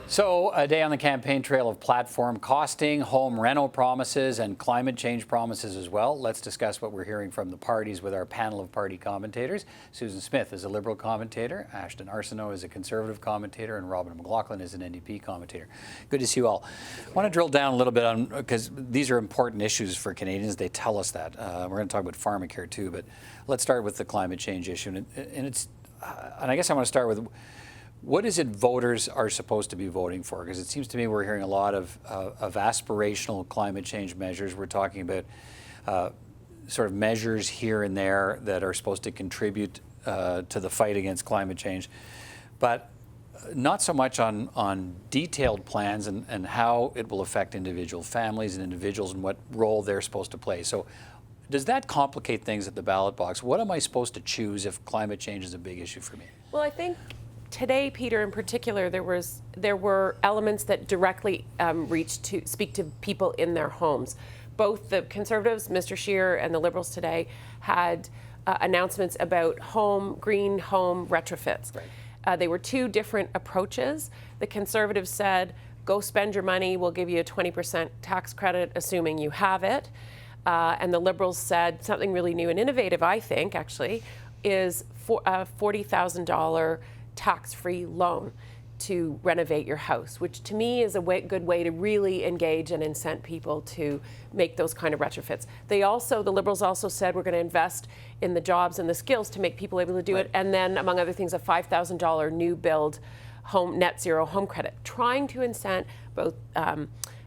So, a day on the campaign trail of platform costing, home rental promises, and climate change promises as well. Let's discuss what we're hearing from the parties with our panel of party commentators. Susan Smith is a Liberal commentator, Ashton Arsenault is a Conservative commentator, and Robin MacLachlan is an NDP commentator. Good to see you all. I want to drill down a little bit on, because these are important issues for Canadians. They tell us that. We're going to talk about Pharmacare too, but let's start with the climate change issue. And I guess I want to start with, what is it voters are supposed to be voting for? Because it seems to me we're hearing a lot of aspirational climate change measures. We're talking about sort of measures here and there that are supposed to contribute to the fight against climate change, but not so much on detailed plans and how it will affect individual families and individuals and what role they're supposed to play. So does that complicate things at the ballot box? What am I supposed to choose if climate change is a big issue for me? Well, I think today, Peter, in particular, there were elements that directly speak to people in their homes. Both the Conservatives, Mr. Scheer, and the Liberals today had announcements about green home retrofits. Right. They were two different approaches. The Conservatives said, go spend your money, we'll give you a 20% tax credit, assuming you have it. And the Liberals said something really new and innovative, I think, actually, is a $40,000 tax-free loan to renovate your house, which to me is a good way to really engage and incent people to make those kind of retrofits. The Liberals also said we're going to invest in the jobs and the skills to make people able to do it, and then, among other things, a $5,000 new build net zero home credit, trying to incent both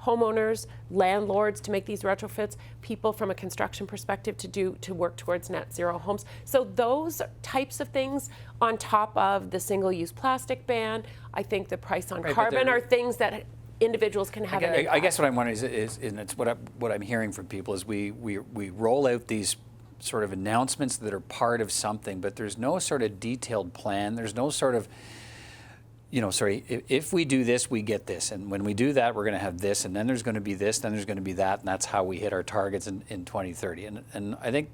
homeowners, landlords to make these retrofits, people from a construction perspective to work towards net zero homes. So those types of things, on top of the single-use plastic ban, I think the price on carbon are things that individuals can have an impact. I guess what I'm wondering is and it's what I'm hearing from people is we roll out these sort of announcements that are part of something, but there's no sort of detailed plan. There's no sort of, if we do this, we get this. And when we do that, we're going to have this. And then there's going to be this, then there's going to be that. And that's how we hit our targets in 2030. And I think,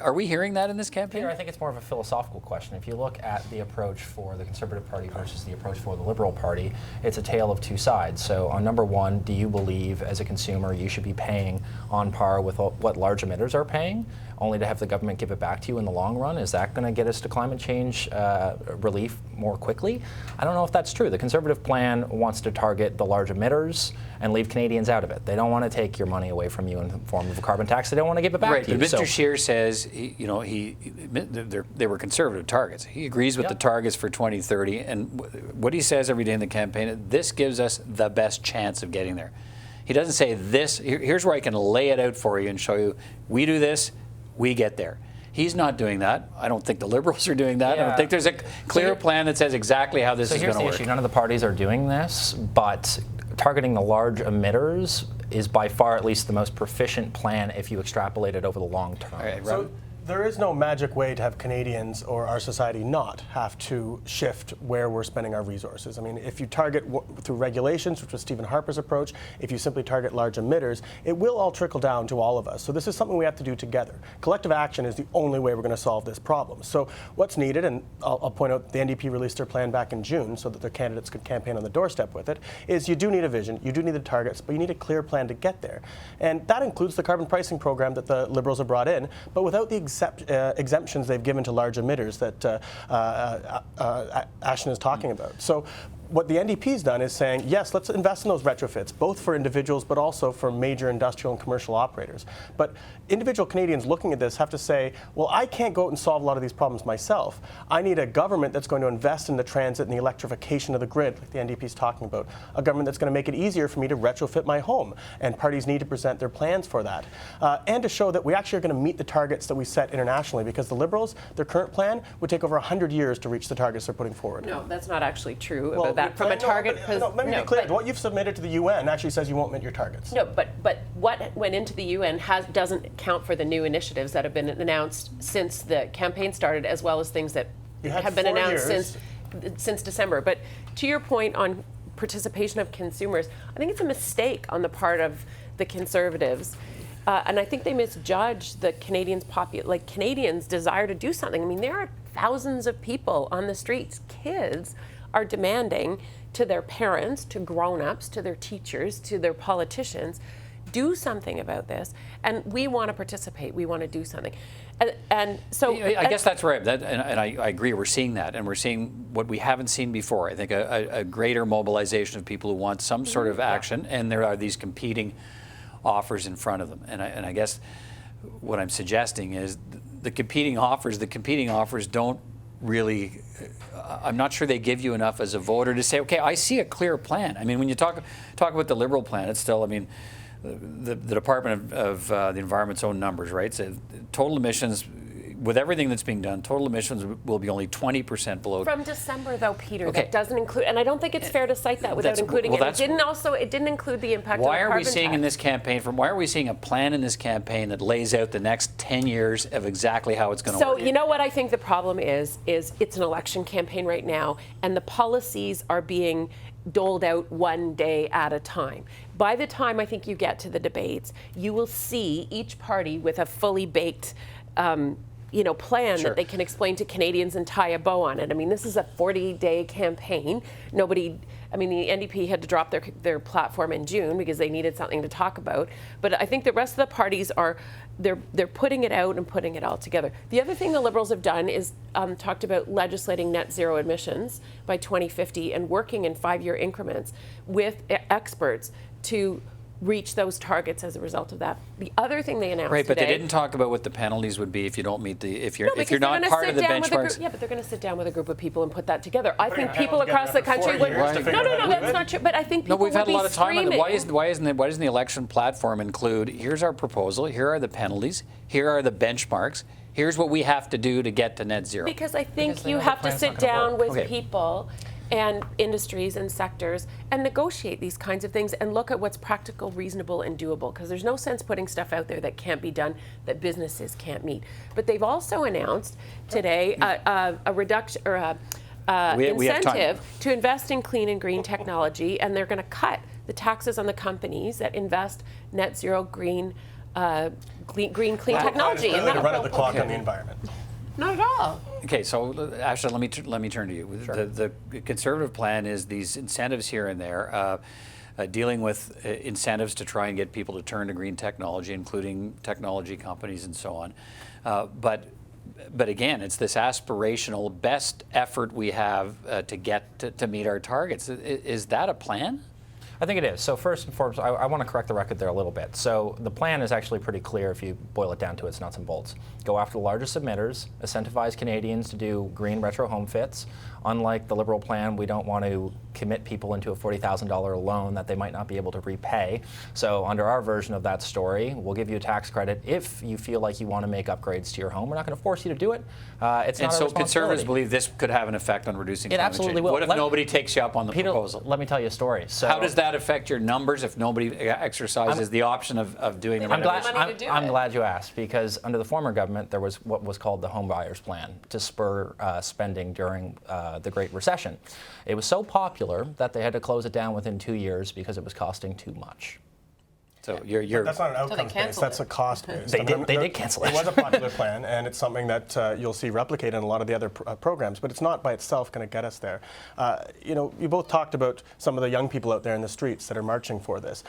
are we hearing that in this campaign? Peter, I think it's more of a philosophical question. If you look at the approach for the Conservative Party versus the approach for the Liberal Party, it's a tale of two sides. So on number one, do you believe as a consumer you should be paying on par with what large emitters are paying, only to have the government give it back to you in the long run? Is that going to get us to climate change relief more quickly? I don't know if that's true. The Conservative plan wants to target the large emitters and leave Canadians out of it. They don't want to take your money away from you in the form of a carbon tax. They don't want to give it back to you. But Mr. Scheer says, they were conservative targets. He agrees with the targets for 2030, and what he says every day in the campaign, this gives us the best chance of getting there. He doesn't say this, here's where I can lay it out for you and show you, we do this, we get there. He's not doing that. I don't think the Liberals are doing that. I don't think there's a clear plan that says exactly how this is going to work. Here's the issue. None of the parties are doing this, but targeting the large emitters is by far at least the most proficient plan if you extrapolate it over the long term. All right, so there is no magic way to have Canadians or our society not have to shift where we're spending our resources. I mean, if you target through regulations, which was Stephen Harper's approach, if you simply target large emitters, it will all trickle down to all of us. So this is something we have to do together. Collective action is the only way we're going to solve this problem. So what's needed, and I'll point out the NDP released their plan back in June so that their candidates could campaign on the doorstep with it, is you do need a vision, you do need the targets, but you need a clear plan to get there. And that includes the carbon pricing program that the Liberals have brought in, but without the exemptions they've given to large emitters that Ashton is talking about. So what the NDP's done is saying, yes, let's invest in those retrofits, both for individuals but also for major industrial and commercial operators. But individual Canadians looking at this have to say, well, I can't go out and solve a lot of these problems myself. I need a government that's going to invest in the transit and the electrification of the grid, like the NDP's talking about. A government that's going to make it easier for me to retrofit my home. And parties need to present their plans for that. And to show that we actually are going to meet the targets that we set internationally, because the Liberals, their current plan would take over 100 years to reach the targets they're putting forward. No, that's not actually true about that. From a target, let me be clear. What you've submitted to the UN actually says you won't meet your targets. No, but what went into the UN doesn't count for the new initiatives that have been announced since the campaign started, as well as things that have been announced since December. But to your point on participation of consumers, I think it's a mistake on the part of the Conservatives. And I think they misjudge the Canadians' desire to do something. I mean, there are thousands of people on the streets, kids, are demanding to their parents, to grown-ups, to their teachers, to their politicians, do something about this. And we want to participate. We want to do something. And so I guess that's right. And I agree. We're seeing that, and we're seeing what we haven't seen before. I think a greater mobilization of people who want some sort of action, and there are these competing offers in front of them. And I guess what I'm suggesting is the competing offers don't really, I'm not sure they give you enough as a voter to say, okay, I see a clear plan. I mean, when you talk about the Liberal plan, it's still, I mean, the Department of the Environment's own numbers, right? So total emissions, with everything that's being done, total emissions will be only 20% below. From December, though, Peter, Okay. that doesn't include, and I don't think it's fair to cite that without including it. It didn't include the impact of the Why carbon are we seeing tax. in this campaign, why are we seeing a plan in this campaign that lays out the next 10 years of exactly how it's going to work? So you know what I think the problem is it's an election campaign right now, and the policies are being doled out one day at a time. By the time I think you get to the debates, you will see each party with a fully baked plan Sure. that they can explain to Canadians and tie a bow on it. I mean, this is a 40-day campaign. The NDP had to drop their platform in June because they needed something to talk about. But I think the rest of the parties they're putting it out and putting it all together. The other thing the Liberals have done is talked about legislating net zero emissions by 2050 and working in 5-year increments with experts to reach those targets as a result of that. The other thing they announced Right, but today, they didn't talk about what the penalties would be if you don't meet if you're because not they're part gonna of the sit down with a benchmarks. Yeah, but they're going to sit down with a group of people and put that together. I think a people panel across the together country for 4 would. years to figure out how to do That's it. not true. But I think No, people we've had would a lot be of time on it. screaming. Why doesn't the election platform include, here's our proposal, here are the penalties, here are the benchmarks, here's what we have to do to get to net zero? Because I think Because they you know the have to plan's sit not gonna down work. with Okay. people and industries and sectors and negotiate these kinds of things and look at what's practical, reasonable, and doable. Because there's no sense putting stuff out there that can't be done, that businesses can't meet. But they've also announced today a reduction or We have time. incentive to invest in clean and green technology, and they're going to cut the taxes on the companies that invest net zero green clean technology. And And run at the clock Okay. on the environment. not at all. Okay, so Ashton, let me turn to you. Sure. The Conservative plan is these incentives here and there, dealing with incentives to try and get people to turn to green technology, including technology companies and so on. But again, it's this aspirational best effort we have to get to meet our targets. Is that a plan? I think it is. So first and foremost, I want to correct the record there a little bit. So the plan is actually pretty clear if you boil it down to its nuts and bolts. Go after the largest emitters, incentivize Canadians to do green retro home fits. Unlike the Liberal plan, we don't want to commit people into a $40,000 loan that they might not be able to repay. So under our version of that story, we'll give you a tax credit if you feel like you want to make upgrades to your home. We're not going to force you to do it. It's And not so a Conservatives responsibility. believe this could have an effect on reducing It climate absolutely change. will. What if nobody takes you up on the Peter, proposal? let me tell you a story. So How does that affect your numbers if nobody exercises the option of doing the don't renovation? have money to do I'm it. glad you asked, because under the former government, there was what was called the Home Buyers Plan to spur spending during the Great Recession. It was so popular that they had to close it down within 2 years because it was costing too much. So you're That's not an outcomes based, canceled that's a cost based. They did cancel it. It was a popular plan, and it's something that you'll see replicated in a lot of the other programs, but it's not by itself going to get us there. You both talked about some of the young people out there in the streets that are marching for this.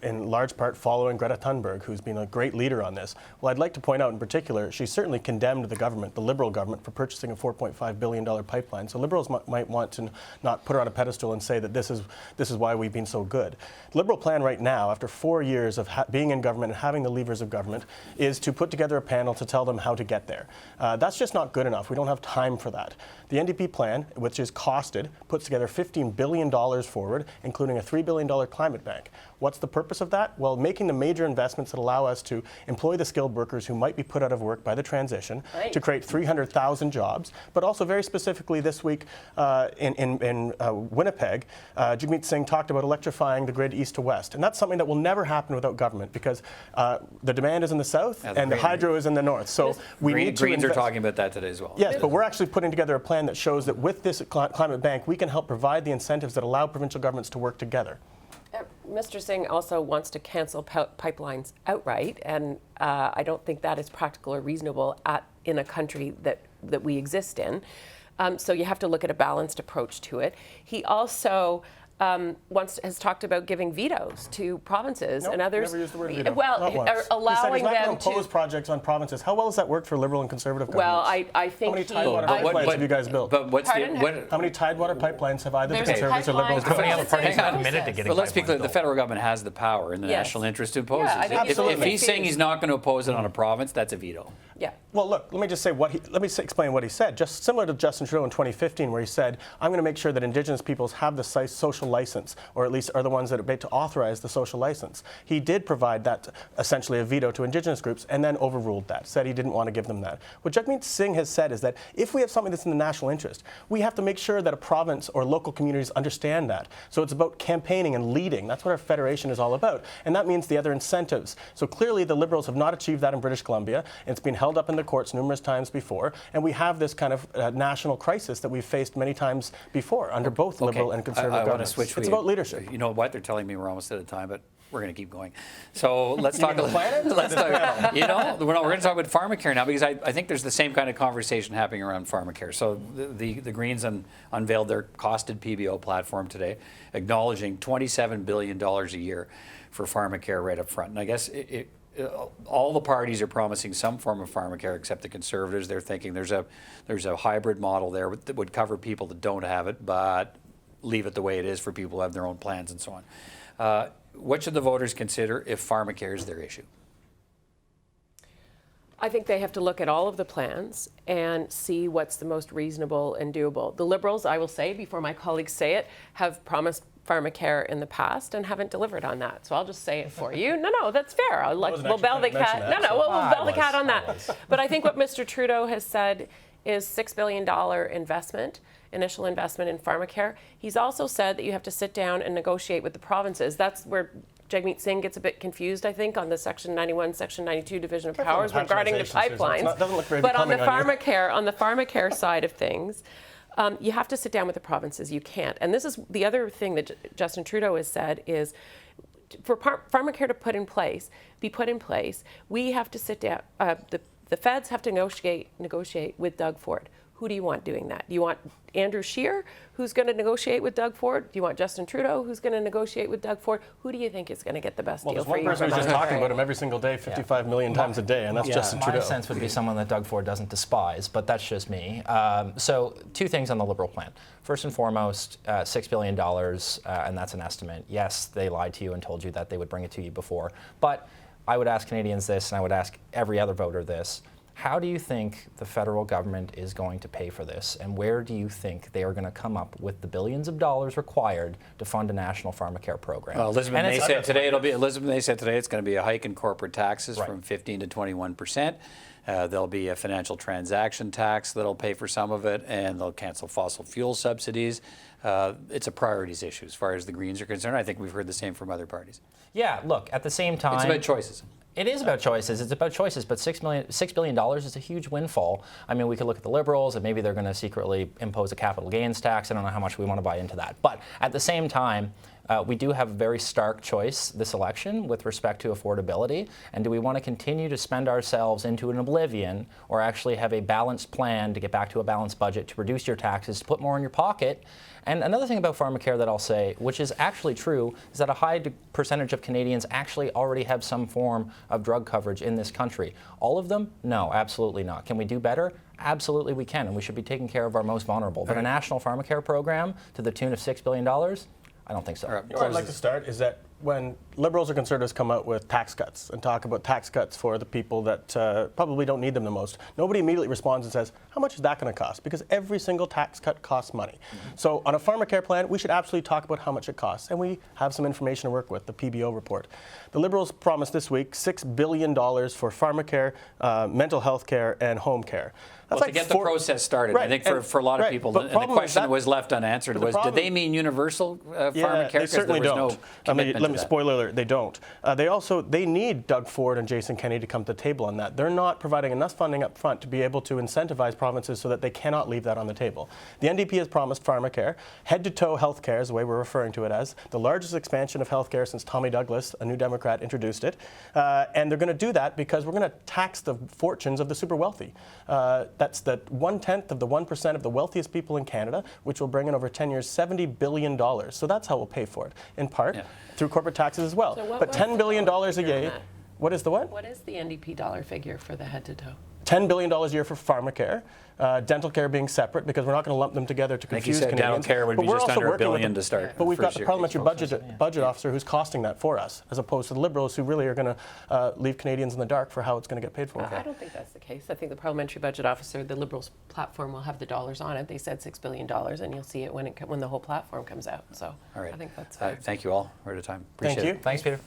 In large part following Greta Thunberg, who's been a great leader on this. Well, I'd like to point out in particular, she certainly condemned the government, the Liberal government, for purchasing a $4.5 billion pipeline. So Liberals might want to not put her on a pedestal and say that this is why we've been so good. The Liberal plan right now, after 4 years of being in government and having the levers of government, is to put together a panel to tell them how to get there. That's just not good enough. We don't have time for that. The NDP plan, which is costed, puts together $15 billion forward, including a $3 billion climate bank. What's the purpose of that? Well, making the major investments that allow us to employ the skilled workers who might be put out of work by the transition, Right. to create 300,000 jobs, but also very specifically this week in Winnipeg, Jagmeet Singh talked about electrifying the grid east to west. And that's something that will never happen without government, because the demand is in the south and the hydro is in the north. So we need to Greens are invest. talking about that today as well. Yes, but we're actually putting together a plan that shows that with this climate bank, we can help provide the incentives that allow provincial governments to work together. Mr. Singh also wants to cancel pipelines outright, and I don't think that is practical or reasonable in a country that we exist in. So you have to look at a balanced approach to it. He also has talked about giving vetoes to provinces Nope, and others. never used the word veto. Well, Not once. are allowing he said he's not them going to impose projects on provinces. How well has that worked for Liberal and Conservative governments? Well, I think How many Tidewater pipelines have you guys built? But what's Pardon? How many Tidewater pipelines have either the There's a Conservatives or Liberals pipeline- built? Many other parties Hang are on. committed to getting But let's be clear, pipelines the built. federal government has the power in the Yes. national interest to impose Yeah, I it. think If Absolutely. he's saying he's not going to oppose it on a province, that's a veto. Yeah. Well, look, let me just say explain what he said. Just similar to Justin Trudeau in 2015, where he said, "I'm going to make sure that Indigenous peoples have the social license, or at least are the ones that are made to authorize the social license." He did provide that, essentially a veto to Indigenous groups, and then overruled that. Said he didn't want to give them that. What Jagmeet Singh has said is that if we have something that's in the national interest, we have to make sure that a province or local communities understand that. So it's about campaigning and leading. That's what our federation is all about, and that means the other incentives. So clearly, the Liberals have not achieved that in British Columbia. It's been held up in the courts numerous times before, and we have this kind of national crisis that we've faced many times before under both Liberal and Conservative I want to governments. switch. It's about leadership. You know what? They're telling me we're almost out of time, but we're going to keep going. So let's talk. mean the planet? Let's talk. We're going to talk about Pharmacare now, because I think there's the same kind of conversation happening around Pharmacare. So the Greens unveiled their costed PBO platform today, acknowledging $27 billion a year for Pharmacare right up front. And I guess all the parties are promising some form of Pharmacare, except the Conservatives. They're thinking there's a hybrid model there that would cover people that don't have it, but leave it the way it is for people who have their own plans and so on. What should the voters consider if Pharmacare is their issue? I think they have to look at all of the plans and see what's the most reasonable and doable. The Liberals, I will say, before my colleagues say it, have promised Pharmacare in the past and haven't delivered on that. So I'll just say it for you. No, that's fair. We'll bell the cat. We'll bell the cat on that. But I think what Mr. Trudeau has said is $6 billion initial investment in Pharmacare. He's also said that you have to sit down and negotiate with the provinces. That's where Jagmeet Singh gets a bit confused, I think, on the Section 91, Section 92 division of powers regarding the pipelines. But on the Pharmacare side of things, you have to sit down with the provinces. You can't. And this is the other thing that Justin Trudeau has said is, for Pharmacare to be put in place, we have to sit down. The feds have to negotiate with Doug Ford. Who do you want doing that? Do you want Andrew Scheer, who's going to negotiate with Doug Ford? Do you want Justin Trudeau, who's going to negotiate with Doug Ford? Who do you think is going to get the best deal for you? There's one person who's just talking about him every single day, 55 million times a day, and that's Justin Trudeau. My sense would be someone that Doug Ford doesn't despise, but that's just me. So 2 things on the Liberal plan. First and foremost, $6 billion, and that's an estimate. Yes, they lied to you and told you that they would bring it to you before, but I would ask Canadians this, and I would ask every other voter this. How do you think the federal government is going to pay for this, and where do you think they are going to come up with the billions of dollars required to fund a national Pharmacare program? Well, Elizabeth May said today it's going to be a hike in corporate taxes from 15 to 21%. There'll be a financial transaction tax that'll pay for some of it, and they'll cancel fossil fuel subsidies. It's a priorities issue as far as the Greens are concerned. I think we've heard the same from other parties. Yeah, look, at the same time, it's about choices. It is about choices. It's about choices, but $6 billion is a huge windfall. I mean, we could look at the Liberals, and maybe they're going to secretly impose a capital gains tax. I don't know how much we want to buy into that. But at the same time, we do have a very stark choice this election with respect to affordability. And do we want to continue to spend ourselves into an oblivion, or actually have a balanced plan to get back to a balanced budget, to reduce your taxes, to put more in your pocket? And another thing about Pharmacare that I'll say, which is actually true, is that a high percentage of Canadians actually already have some form of drug coverage in this country. All of them? No, absolutely not. Can we do better? Absolutely we can, and we should be taking care of our most vulnerable. But a national Pharmacare program to the tune of $6 billion? I don't think so. Where I'd like to start is that when Liberals or Conservatives come out with tax cuts and talk about tax cuts for the people that probably don't need them the most, nobody immediately responds and says, how much is that going to cost? Because every single tax cut costs money. So on a Pharmacare plan, we should absolutely talk about how much it costs. And we have some information to work with, the PBO report. The Liberals promised this week $6 billion for Pharmacare, mental health care, and home care. That's to get the process started. I think for a lot of people, and the question that was left unanswered was, did they mean universal Pharmacare? They certainly don't. Let me spoiler alert, they don't. They need Doug Ford and Jason Kenney to come to the table on that. They're not providing enough funding up front to be able to incentivize provinces so that they cannot leave that on the table. The NDP has promised Pharmacare, head-to-toe health care is the way we're referring to it as, the largest expansion of health care since Tommy Douglas, a New Democrat, introduced it. And they're going to do that because we're going to tax the fortunes of the super wealthy. That's the 1/10 of the 1% of the wealthiest people in Canada, which will bring in over 10 years $70 billion. So that's how we'll pay for it, in part through corporate taxes as well. So what but was $10 the billion dollar a figure on year. that? What is the what? What is the NDP dollar figure for the head-to-toe? $10 billion a year for Pharmacare, dental care being separate, because we're not going to lump them together to I think you confuse said dental Canadians. care would But be we're just also under $1 working with billion the- to start. But we've got first the year. parliamentary budget officer who's costing that for us, as opposed to the Liberals who really are going to leave Canadians in the dark for how it's going to get paid for. I don't think that's the case. I think the parliamentary budget officer, the Liberals platform, will have the dollars on it. They said $6 billion, and you'll see it when the whole platform comes out. So All right. I think that's fair. Thank you all. We're out of time. Thank Appreciate you. it. Thanks, Peter.